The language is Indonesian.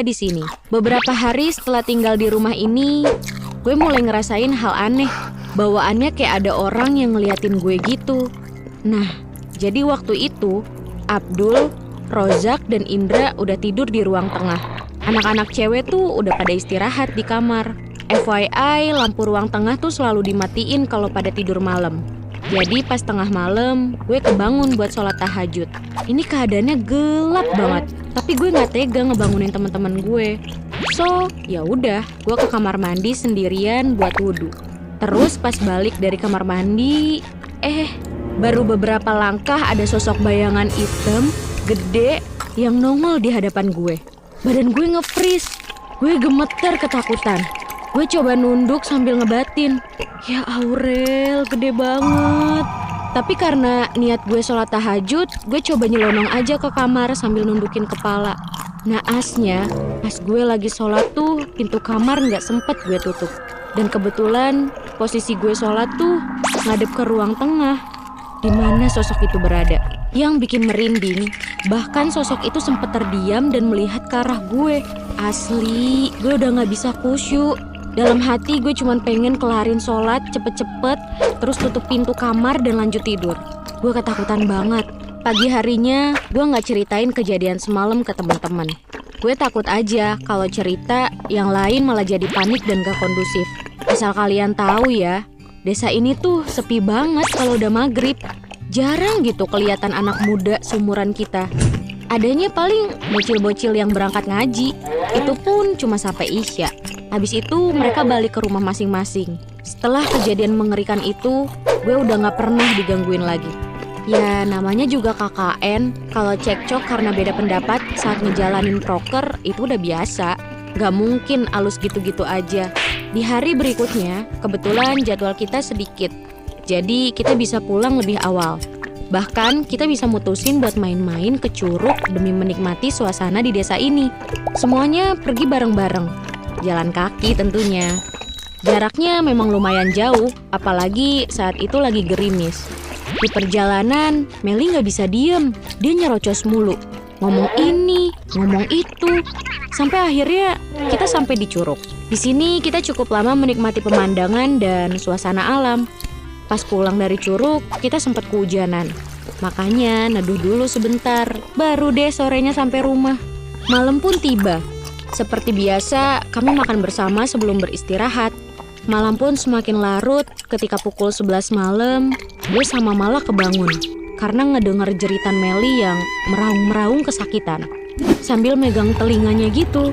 di sini. Beberapa hari setelah tinggal di rumah ini, gue mulai ngerasain hal aneh. Bawaannya kayak ada orang yang ngeliatin gue gitu. Nah, jadi waktu itu, Abdul, Rozak, dan Indra udah tidur di ruang tengah. Anak-anak cewek tuh udah pada istirahat di kamar. FYI, lampu ruang tengah tuh selalu dimatiin kalau pada tidur malam. Jadi pas tengah malam, gue kebangun buat sholat tahajud. Ini keadaannya gelap banget, tapi gue nggak tega ngebangunin teman-teman gue. So, ya udah, gue ke kamar mandi sendirian buat wudhu. Terus pas balik dari kamar mandi, baru beberapa langkah ada sosok bayangan hitam, gede, yang nongol di hadapan gue. Badan gue nge-freeze, gue gemeter ketakutan. Gue coba nunduk sambil ngebatin. Ya Aurel, gede banget. Tapi karena niat gue sholat tahajud, gue coba nyelonong aja ke kamar sambil nundukin kepala. Naasnya, pas gue lagi sholat tuh, pintu kamar nggak sempet gue tutup. Dan kebetulan posisi gue sholat tuh ngadep ke ruang tengah, di mana sosok itu berada. Yang bikin merinding, bahkan sosok itu sempet terdiam dan melihat ke arah gue. Asli, gue udah nggak bisa khusyuk. Dalam hati gue cuman pengen kelarin sholat cepet-cepet, terus tutup pintu kamar dan lanjut tidur. Gue ketakutan banget. Pagi harinya gue gak ceritain kejadian semalam ke teman-teman. Gue takut aja kalau cerita yang lain malah jadi panik dan gak kondusif. Asal kalian tahu ya, desa ini tuh sepi banget kalau udah maghrib. Jarang gitu kelihatan anak muda seumuran kita. Adanya paling bocil-bocil yang berangkat ngaji. Itu pun cuma sampai Isya. Habis itu mereka balik ke rumah masing-masing. Setelah kejadian mengerikan itu, gue udah gak pernah digangguin lagi. Ya namanya juga KKN, kalau cekcok karena beda pendapat saat ngejalanin proker itu udah biasa. Gak mungkin alus gitu-gitu aja. Di hari berikutnya, kebetulan jadwal kita sedikit. Jadi kita bisa pulang lebih awal. Bahkan kita bisa mutusin buat main-main ke Curug demi menikmati suasana di desa ini. Semuanya pergi bareng-bareng. Jalan kaki tentunya. Jaraknya memang lumayan jauh, apalagi saat itu lagi gerimis. Di perjalanan, Meli nggak bisa diem. Dia nyerocos mulu. Ngomong ini, ngomong itu. Sampai akhirnya kita sampai di Curug. Di sini kita cukup lama menikmati pemandangan dan suasana alam. Pas pulang dari Curug, kita sempat kehujanan. Makanya neduh dulu sebentar, baru deh sorenya sampai rumah. Malam pun tiba. Seperti biasa, kami makan bersama sebelum beristirahat. Malam pun semakin larut, ketika pukul 11 malam, gue sama Mala kebangun. Karena ngedenger jeritan Meli yang meraung-meraung kesakitan. Sambil megang telinganya gitu.